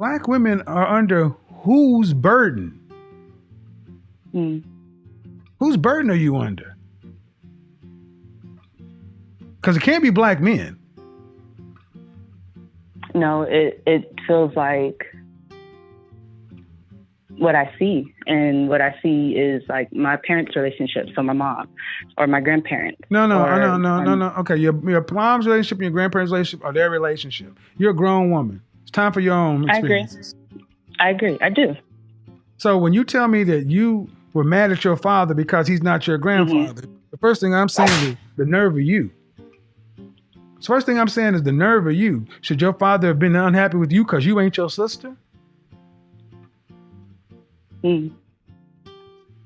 Black women are under whose burden? Mm. Whose burden are you under? Because it can't be black men. No, it feels like what I see. And what I see is like my parents' relationship, so my mom or my grandparents. No. Okay, your mom's relationship and your grandparents' relationship are their relationship. You're a grown woman. It's time for your own experiences. I agree. I do. So when you tell me that you were mad at your father because he's not your grandfather, the first thing I'm saying is the nerve of you. The first thing I'm saying is the nerve of you. Should your father have been unhappy with you because you ain't your sister? Mm.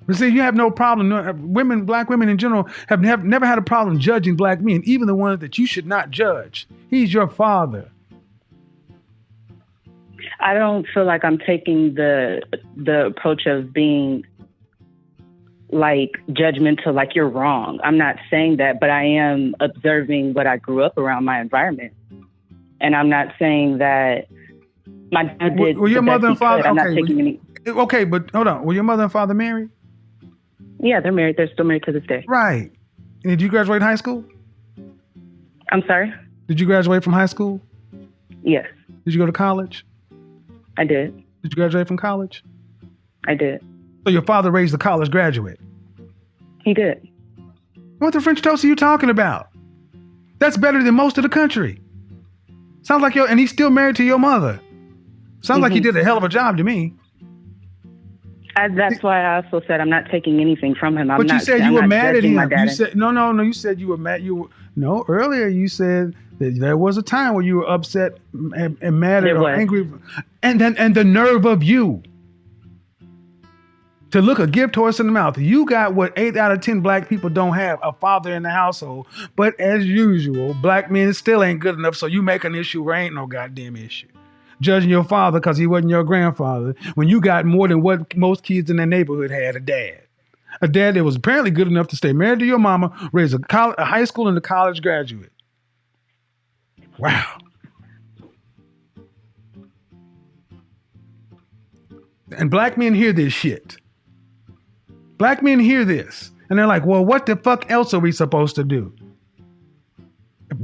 But see, you have no problem. Black women in general have never had a problem judging black men, even the ones that you should not judge. He's your father. I don't feel like I'm taking the approach of being like judgmental, like you're wrong. I'm not saying that, but I am observing what I grew up around, my environment. And I'm not saying that my dad did. Were your mother and father okay, but hold on. Were your mother and father married? Yeah, they're married. They're still married to this day. Right. And did you graduate high school? I'm sorry? Did you graduate from high school? Yes. Did you go to college? I did. Did you graduate from college? I did. So your father raised a college graduate? He did. What the French toast are you talking about? That's better than most of the country. Sounds like and he's still married to your mother. Sounds like he did a hell of a job to me. That's why I also said I'm not taking anything from him. But you said you were mad at him. You said no. You said you were mad. Earlier you said that there was a time where you were upset and mad or angry, and the nerve of you to look a gift horse in the mouth. You got what 8 out of 10 black people don't have: a father in the household. But as usual, black men still ain't good enough. So you make an issue where ain't no goddamn issue. Judging your father because he wasn't your grandfather when you got more than what most kids in their neighborhood had, a dad that was apparently good enough to stay married to your mama, raise a high school and a college graduate. Wow. And black men hear this shit. Black men hear this and they're like, well, what the fuck else are we supposed to do?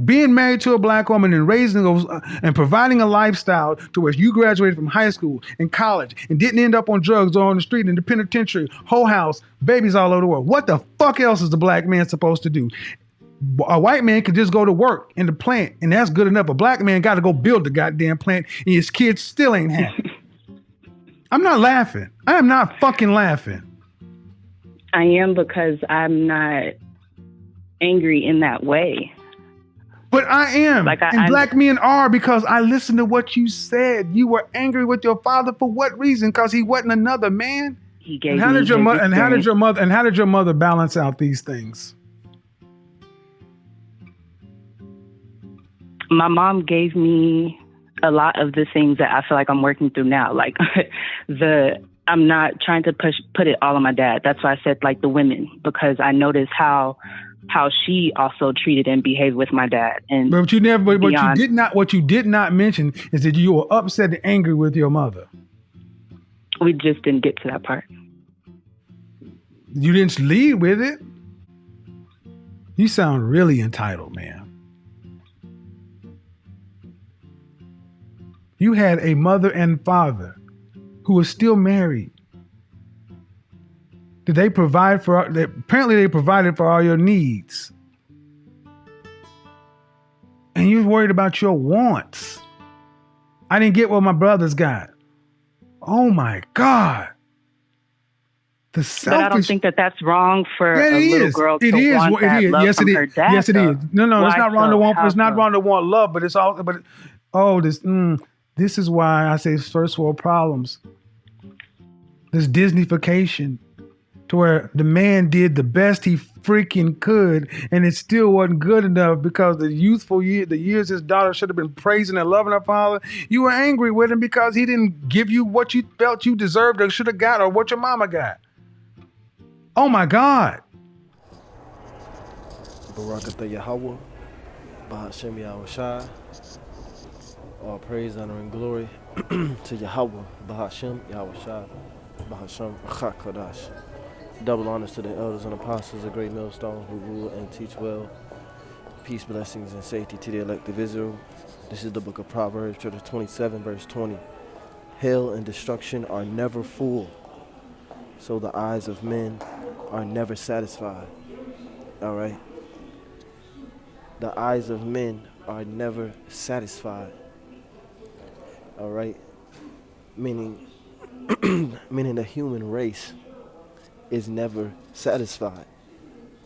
Being married to a black woman and raising those and providing a lifestyle to where you graduated from high school and college and didn't end up on drugs or on the street in the penitentiary, whole house, babies all over the world. What the fuck else is the black man supposed to do? A white man could just go to work in the plant and that's good enough. A black man got to go build the goddamn plant and his kids still ain't happy. I'm not laughing. I am not fucking laughing. I am, because I'm not angry in that way. But I am. Black men are, because I listened to what you said. You were angry with your father for what reason? Because he wasn't another man? He gave and how did your mother balance out these things? My mom gave me a lot of the things that I feel like I'm working through now. Like I'm not trying to put it all on my dad. That's why I said like the women, because I noticed how she also treated and behaved with my dad. And what you did not mention is that you were upset and angry with your mother. We just didn't get to that part. You didn't lead with it. You sound really entitled, man. You had a mother and father who were still married. Did they provide for? Apparently, they provided for all your needs, and you was worried about your wants. I didn't get what my brothers got. Oh my God! The selfish. But I don't think that that's wrong for a little girl to want that love from her dad. Yes, it is. No, it's not wrong to want. It's not wrong to want love, but it's all. But this is why I say first world problems. This Disneyfication. To where the man did the best he freaking could, and it still wasn't good enough because the years his daughter should have been praising and loving her father, you were angry with him because he didn't give you what you felt you deserved or should have got or what your mama got. Oh my God. Barakatha Yahweh, Bahashem Yahushai, all praise, honor, and glory to Yahweh, Bahashem, Yahweh Shai, Bahashem, Chakadash. Double honors to the elders and apostles, a great millstone who rule and teach well. Peace, blessings, and safety to the elect of Israel. This is the book of Proverbs, chapter 27, verse 20. Hell and destruction are never full, so the eyes of men are never satisfied. All right? The eyes of men are never satisfied. All right? Meaning, meaning the human race is never satisfied.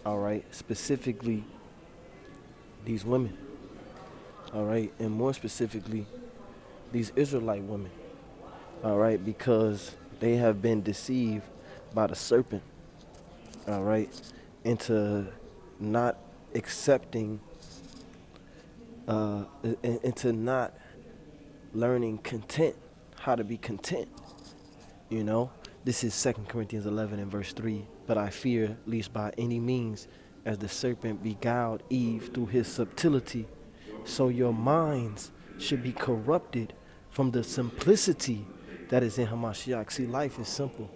All right? Specifically, these women. All right? And more specifically, these Israelite women. All right? Because they have been deceived by the serpent. All right? Into not accepting, into not learning content, how to be content. You know, this is 2 Corinthians 11 and verse 3. But I fear, least by any means, as the serpent beguiled Eve through his subtlety, so your minds should be corrupted from the simplicity that is in Hamashiach. See, life is simple.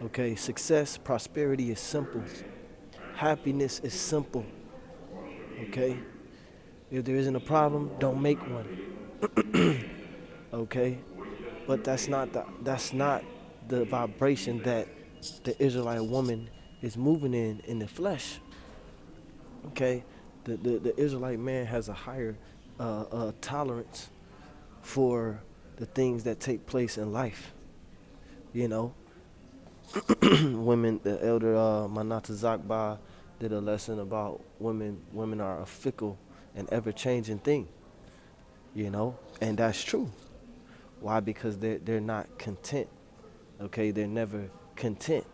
Okay, success, prosperity is simple. Happiness is simple. Okay, if there isn't a problem, don't make one. Okay, but that's not the vibration that the Israelite woman is moving in the flesh. Okay, the Israelite man has a higher tolerance for the things that take place in life. You know, women. The elder Manata Zakba did a lesson about women. Women are a fickle and ever-changing thing. You know, and that's true. Why? Because they're not content. Okay, they're never content.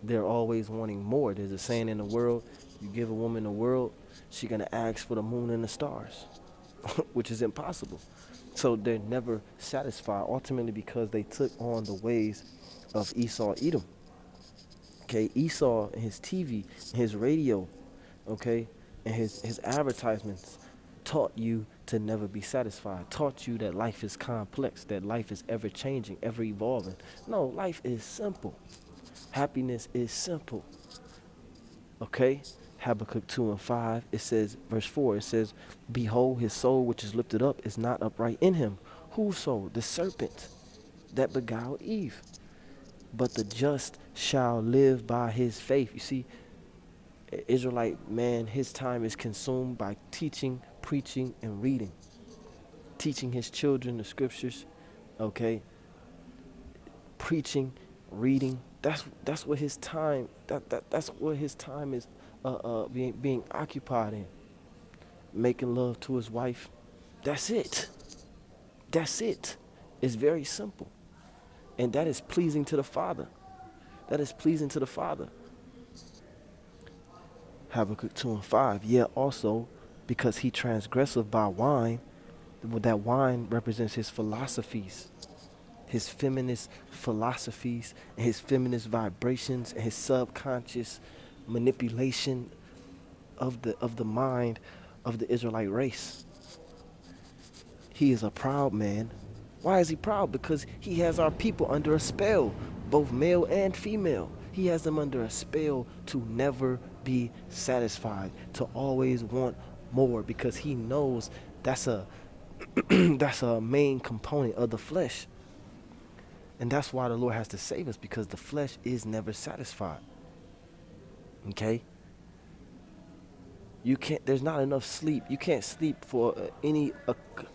They're always wanting more. There's a saying in the world: you give a woman the world, she's gonna ask for the moon and the stars, which is impossible. So they're never satisfied. Ultimately, because they took on the ways of Esau, Edom. Okay, Esau and his TV, his radio, okay, and his advertisements taught you to never be satisfied, taught you that life is complex, that life is ever changing, ever evolving. No, life is simple. Happiness is simple. Okay? Habakkuk 2 and 5, it says, verse 4, it says, behold, his soul which is lifted up is not upright in him. Whose soul? The serpent that beguiled Eve. But the just shall live by his faith. You see, Israelite man, his time is consumed by teaching, preaching, and reading. Teaching his children the scriptures, okay? Preaching, reading. That's what his time. That's what his time is being occupied in. Making love to his wife. That's it. That's it. It's very simple, and that is pleasing to the Father. That is pleasing to the Father. Habakkuk 2 and 5. Yet also, because he transgresseth by wine, that wine represents his philosophies, his feminist philosophies, and his feminist vibrations, and his subconscious manipulation of the mind of the Israelite race. He is a proud man. Why is he proud? Because he has our people under a spell, both male and female. He has them under a spell to never be satisfied, to always want more, because he knows that's a that's a main component of the flesh. And that's why the Lord has to save us, because the flesh is never satisfied. Okay? You can't, there's not enough sleep. You can't sleep for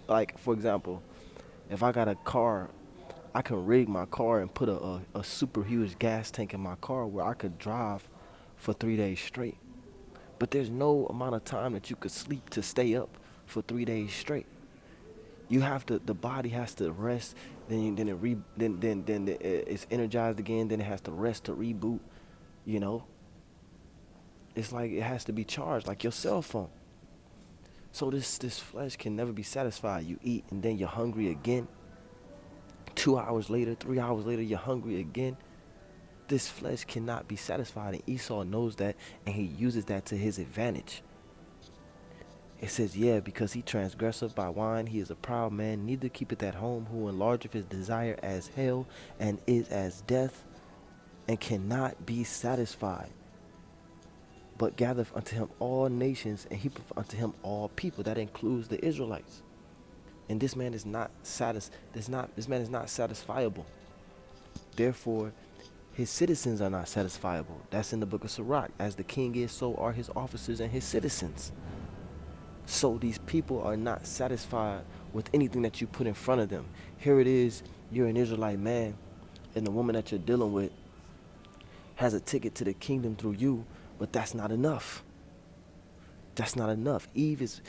like, for example, if I got a car, I can rig my car and put a super huge gas tank in my car where I could drive for 3 days straight. But there's no amount of time that you could sleep to stay up for 3 days straight. You have to, the body has to rest, then it's energized again, then it has to rest to reboot, you know. It's like it has to be charged like your cell phone. So this flesh can never be satisfied. You eat and then you're hungry again. 2 hours later, 3 hours later, you're hungry again. This flesh cannot be satisfied, and Esau knows that, and he uses that to his advantage. It says, yeah, because he transgresseth by wine, he is a proud man, neither keepeth at home, who enlargeth his desire as hell, and is as death, and cannot be satisfied, but gathereth unto him all nations, and heapeth unto him all people. That includes the Israelites. And this man is not this man is not satisfiable. Therefore, his citizens are not satisfiable. That's in the book of Sirach. As the king is, so are his officers and his citizens. So these people are not satisfied with anything that you put in front of them. Here it is, you're an Israelite man, and the woman that you're dealing with has a ticket to the kingdom through you, but that's not enough. That's not enough. Eve's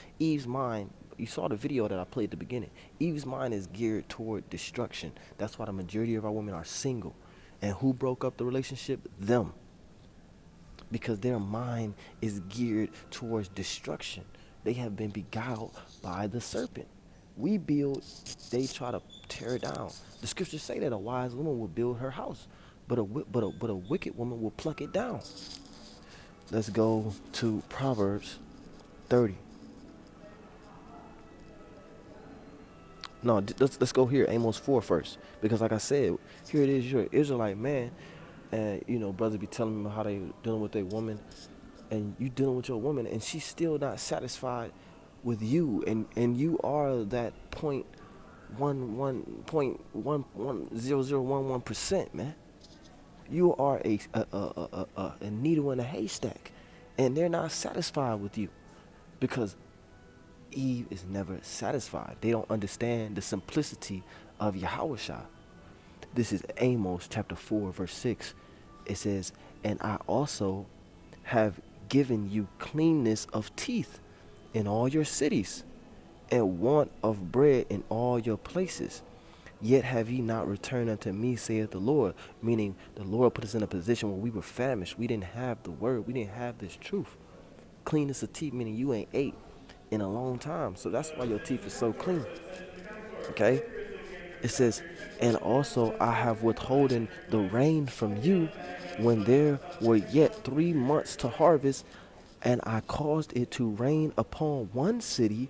mind, you saw the video that I played at the beginning. Eve's mind is geared toward destruction. That's why the majority of our women are single. And who broke up the relationship? Them. Because their mind is geared towards destruction. They have been beguiled by the serpent. We build, they try to tear it down. The scriptures say that a wise woman will build her house, but a wicked woman will pluck it down. Let's go to Proverbs 30. No, let's go here, Amos 4 first. Because like I said, here it is, you're an Israelite man, and brothers be telling me how they dealing with their woman, and you dealing with your woman, and she's still not satisfied with you, and you are that 0.0011%, man. You are a needle in a haystack, and they're not satisfied with you, because Eve is never satisfied. They don't understand the simplicity of Yahushua. This is Amos chapter 4 verse 6. It says, and I also have given you cleanness of teeth in all your cities, and want of bread in all your places. Yet have ye not returned unto me, saith the Lord. Meaning the Lord put us in a position where we were famished. We didn't have the word. We didn't have this truth. Cleanness of teeth, meaning you ain't ate in a long time. So that's why your teeth is so clean. Okay? It says, and also I have withholden the rain from you when there were yet 3 months to harvest, and I caused it to rain upon one city,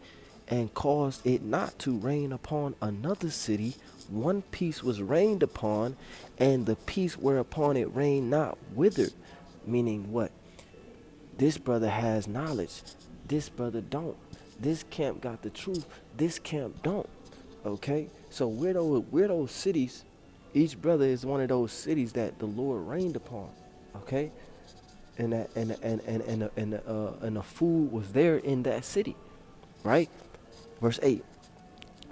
and caused it not to rain upon another city. One piece was rained upon, and the piece whereupon it rained not withered. Meaning what? This brother has knowledge. This brother don't. This camp got the truth. This camp don't. Okay? So we're those cities. Each brother is one of those cities that the Lord rained upon. Okay? And the food was there in that city. Right? Verse 8.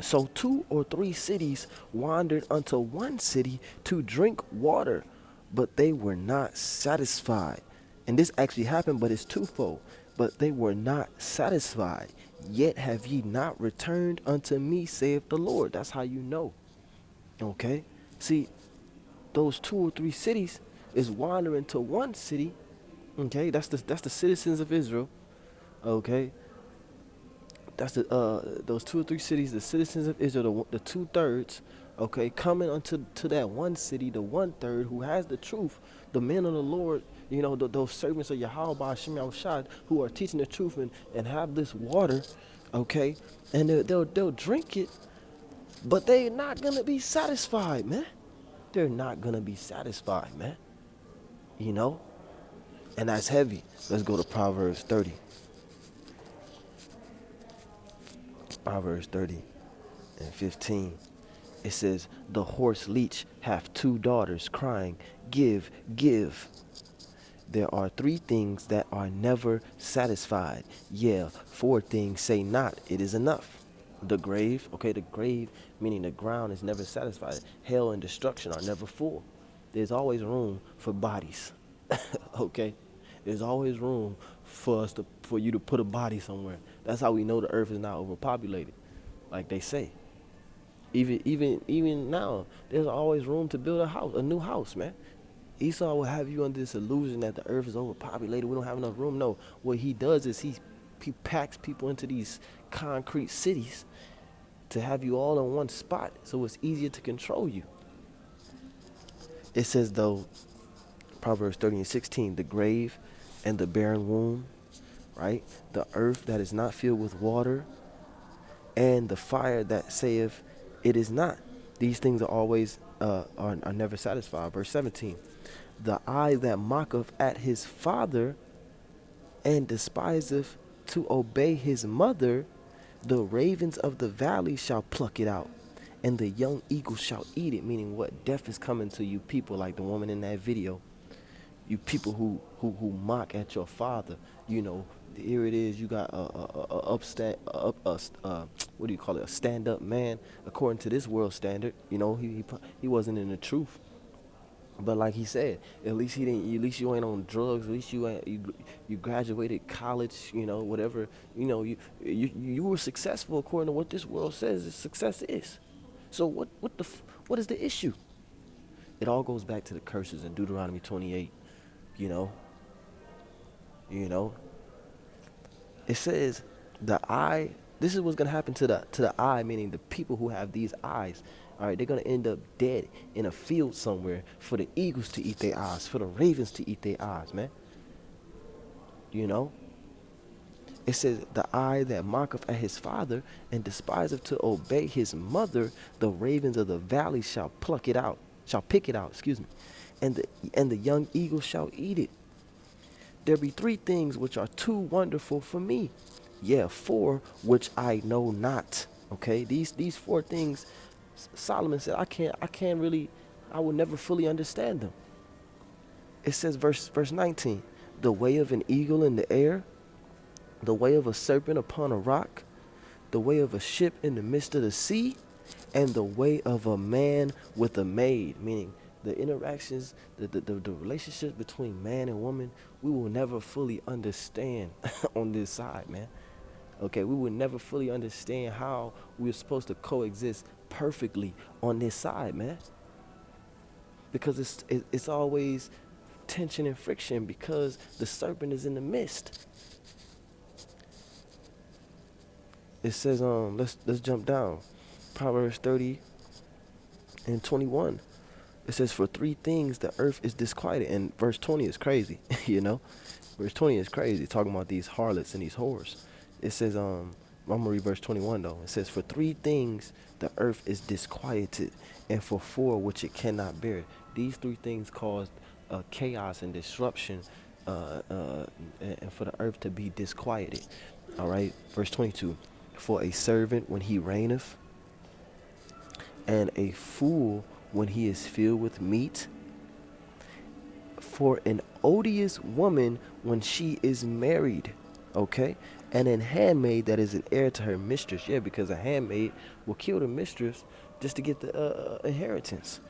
So 2 or 3 cities wandered unto one city to drink water, but they were not satisfied. And this actually happened, but it's twofold. But they were not satisfied. Yet have ye not returned unto me, saith the Lord. That's how you know. Okay? See, those 2 or 3 cities is wandering to one city. Okay? That's the citizens of Israel. Okay? That's those 2 or 3 cities, the citizens of Israel, the 2/3, okay, coming unto that one city, the 1/3 who has the truth, the men of the Lord, those servants of Yahweh Shem Yahushua who are teaching the truth and have this water, okay, and they'll drink it, but they're not gonna be satisfied, man. They're not gonna be satisfied, man. And that's heavy. Let's go to Proverbs 30. Proverbs 30 and 15. It says, the horse leech hath 2 daughters, crying, give, give. There are 3 things that are never satisfied. Yeah, 4 things say not, it is enough. The grave, okay, the grave, meaning the ground is never satisfied. Hell and destruction are never full. There's always room for bodies, okay? There's always room for you to put a body somewhere. That's how we know the earth is not overpopulated, like they say. Even now, there's always room to build a new house, man. Esau will have you under this illusion that the earth is overpopulated. We don't have enough room. No, what he does is he packs people into these concrete cities to have you all in one spot, so it's easier to control you. It says though, Proverbs 30 and 16, the grave and the barren womb, right? The earth that is not filled with water, and the fire that saith it is not. These things are always are never satisfied. Verse 17. The eye that mocketh at his father and despiseth to obey his mother, the ravens of the valley shall pluck it out, and the young eagle shall eat it. Meaning what? Death is coming to you people, like the woman in that video. You people who mock at your father. You know, here it is. You got what do you call it? A stand-up man, according to this world standard. You know, he wasn't in the truth. But like he said, at least he didn't. At least you ain't on drugs. At least you graduated college. You know, whatever. You know, you were successful according to what this world says success is. So what is the issue? It all goes back to the curses in Deuteronomy 28. You know, it says the eye. This is what's gonna happen to the eye, meaning the people who have these eyes. All right, they're gonna end up dead in a field somewhere for the eagles to eat their eyes, for the ravens to eat their eyes, man. You know, it says the eye that mocketh at his father and despiseth to obey his mother, the ravens of the valley shall pick it out, excuse me, and the young eagle shall eat it. There be three things which are too wonderful for me, yeah, four which I know not. Okay, these four things, Solomon said, I will never fully understand them. It says verse 19, the way of an eagle in the air, the way of a serpent upon a rock, the way of a ship in the midst of the sea, and the way of a man with a maid. Meaning the interactions, the relationships between man and woman, we will never fully understand on this side, man. Okay, we will never fully understand how we're supposed to coexist perfectly on this side, man. Because it's always tension and friction because the serpent is in the midst. It says, let's jump down. Proverbs 30 and 21. It says, for three things the earth is disquieted. And verse 20 is crazy, you know. Verse 20 is crazy, talking about these harlots and these whores. It says, I'm going to read verse 21 though. It says, for three things the earth is disquieted, and for four which it cannot bear. These three things caused chaos and disruption, and for the earth to be disquieted. All right, verse 22. For a servant when he reigneth, and a fool when he is filled with meat, for an odious woman when she is married, okay, and an handmaid that is an heir to her mistress. Yeah, because a handmaid will kill the mistress just to get the inheritance.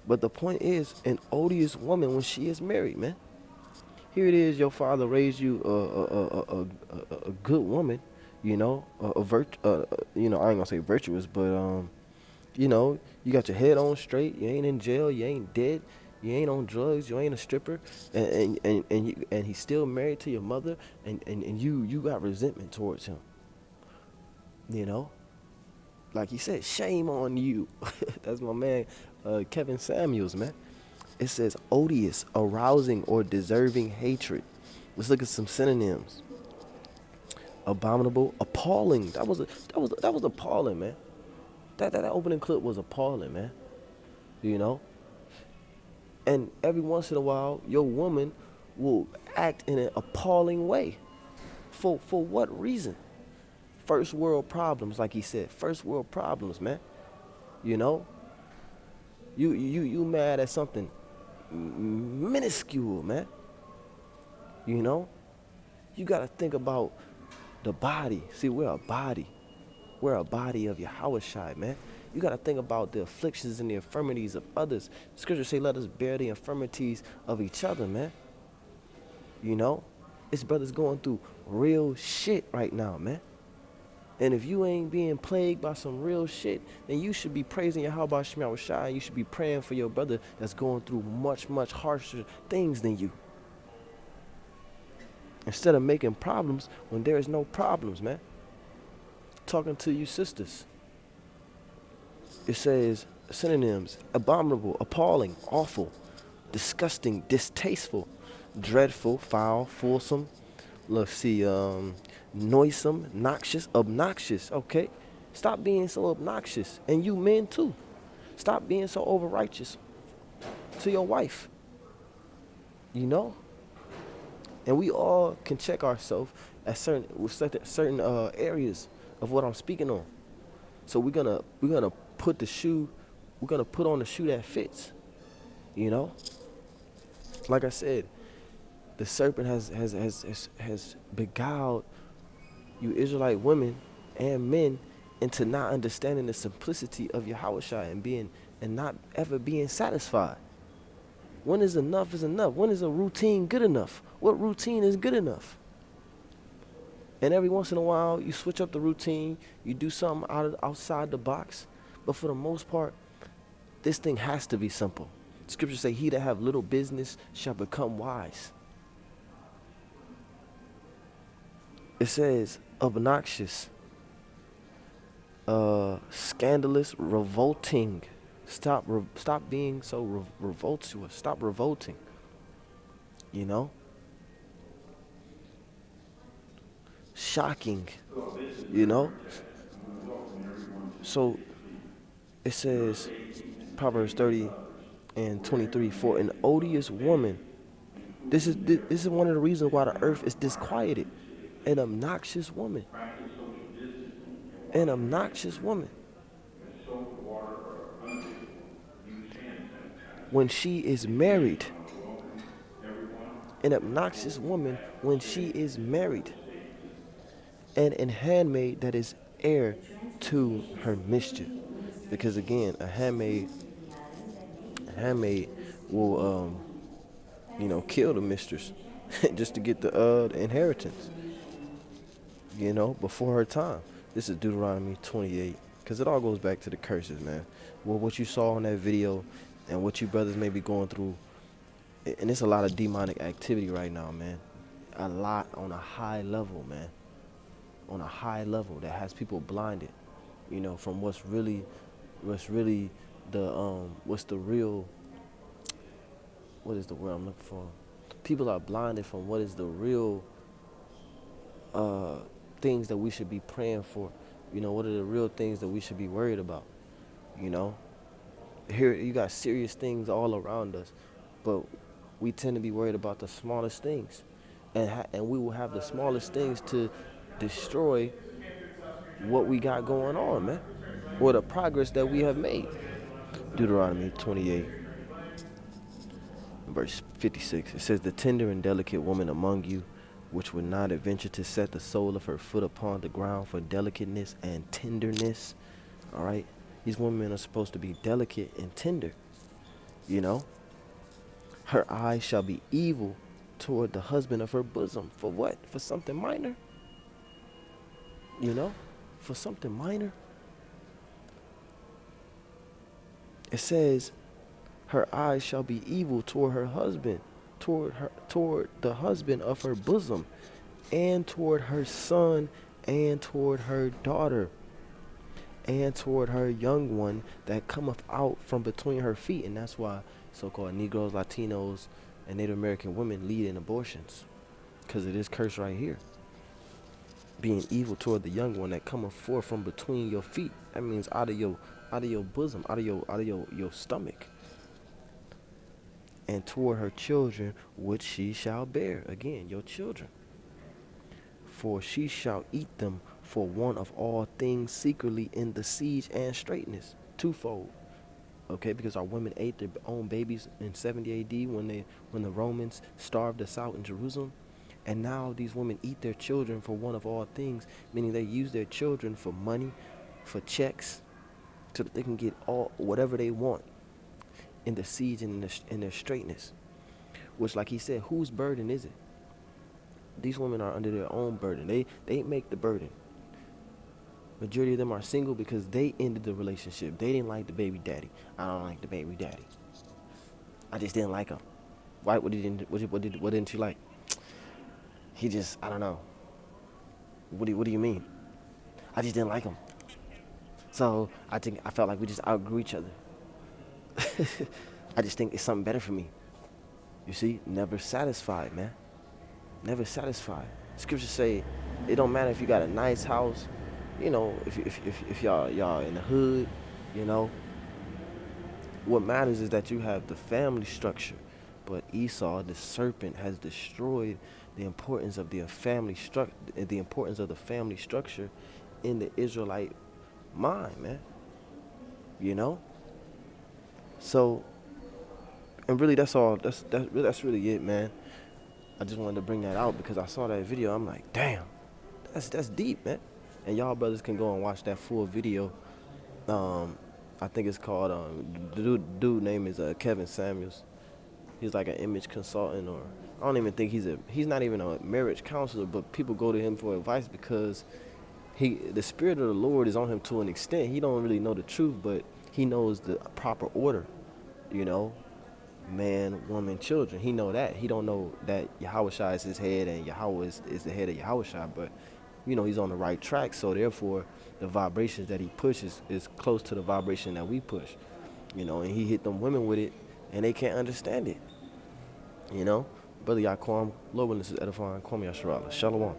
But the point is, an odious woman when she is married, man. Here it is, your father raised you a good woman, you know, you know, I ain't gonna say virtuous, but you know, you got your head on straight, you ain't in jail, you ain't dead, you ain't on drugs, you ain't a stripper, and he's still married to your mother, and you got resentment towards him. You know, like he said, shame on you. That's my man, Kevin Samuels, man. It says odious, arousing, or deserving hatred. Let's look at some synonyms. Abominable, appalling. That was appalling, man. That opening clip was appalling, man. You know? And every once in a while, your woman will act in an appalling way. For what reason? First world problems, like he said. First world problems, man. You know? You mad at something minuscule, man. You know? You gotta think about the body. See, we're a body. We're a body of Yahushua, man. You got to think about the afflictions and the infirmities of others. Scripture say, let us bear the infirmities of each other, man. You know, this brother's going through real shit right now, man. And if you ain't being plagued by some real shit, then you should be praising Yahweh Shema Shai. You should be praying for your brother that's going through much, much harsher things than you. Instead of making problems when there is no problems, man. Talking to you sisters. It says synonyms: abominable, appalling, awful, disgusting, distasteful, dreadful, foul, fulsome, let's see, noisome, noxious, obnoxious. Okay, stop being so obnoxious, and you men too. Stop being so over righteous to your wife. You know, and we all can check ourselves at certain areas of what I'm speaking on. So we're gonna put on the shoe that fits. You know, like I said, the serpent has beguiled you Israelite women and men into not understanding the simplicity of Yahushua and not ever being satisfied. When is enough is enough? When is a routine good enough? What routine is good enough? And every once in a while, you switch up the routine, you do something outside the box. But for the most part, this thing has to be simple. Scriptures say, he that have little business shall become wise. It says, obnoxious, scandalous, revolting. Stop being so revoltuous. Stop revolting. You know? Shocking. You know? So it says, Proverbs 30:23, for an odious woman. This is one of the reasons why the earth is disquieted. An obnoxious woman. An obnoxious woman. When she is married. An obnoxious woman when she is married. And an handmaid that is heir to her mischief. Because again, a handmaid will kill the mistress just to get the inheritance. You know, before her time. This is Deuteronomy 28. Because it all goes back to the curses, man. Well, what you saw in that video and what you brothers may be going through. And it's a lot of demonic activity right now, man. A lot on a high level, man. On a high level that has people blinded. You know, from what's the real, what is the word I'm looking for? People are blinded from what is the real things that we should be praying for. You know, what are the real things that we should be worried about? You know, here you got serious things all around us, but we tend to be worried about the smallest things, and we will have the smallest things to destroy what we got going on, man, or the progress that we have made. Deuteronomy 28, verse 56. It says, the tender and delicate woman among you, which would not adventure to set the sole of her foot upon the ground for delicateness and tenderness. All right? These women are supposed to be delicate and tender. You know? Her eyes shall be evil toward the husband of her bosom. For what? For something minor? You know? For something minor? It says, her eyes shall be evil toward her husband, toward the husband of her bosom, and toward her son, and toward her daughter, and toward her young one that cometh out from between her feet. And that's why so-called Negroes, Latinos, and Native American women lead in abortions, because of this curse right here. Being evil toward the young one that cometh forth from between your feet. That means out of your bosom, out of your stomach. And toward her children which she shall bear. Again, your children. For she shall eat them for one of all things secretly in the siege and straitness. Twofold. Okay, because our women ate their own babies in 70 AD when the Romans starved us out in Jerusalem. And now these women eat their children for one of all things, meaning they use their children for money, for checks, so that they can get whatever they want in the siege and in their straightness. Which, like he said, whose burden is it? These women are under their own burden. They make the burden. Majority of them are single because they ended the relationship. They didn't like the baby daddy. I don't like the baby daddy. I just didn't like him. Why? What didn't you like? He just, I don't know. What do you mean? I just didn't like him. So I felt like we just outgrew each other. I just think it's something better for me. You see, never satisfied, man. Never satisfied. Scriptures say it don't matter if you got a nice house, you know, if y'all in the hood, you know, what matters is that you have the family structure. But Esau, the serpent, has destroyed the importance of the family structure in the Israelite mind, man. You know? So, and really that's all that's really it, man. I just wanted to bring that out because I saw that video. I'm like, damn, that's deep, man. And y'all brothers can go and watch that full video. I think it's called the dude name is Kevin Samuels. He's like an image consultant, or I don't even think he's not even a marriage counselor, but people go to him for advice because the spirit of the Lord is on him to an extent. He don't really know the truth, but he knows the proper order, you know, man, woman, children. He know that. He don't know that Yahushua is his head and Yahweh is the head of Yahushua, but you know, he's on the right track. So therefore, the vibrations that he pushes is close to the vibration that we push, you know, and he hit them women with it and they can't understand it, you know. Brother Yaquam, Lord, this is edifying. Kwame Yasharala. Shalom.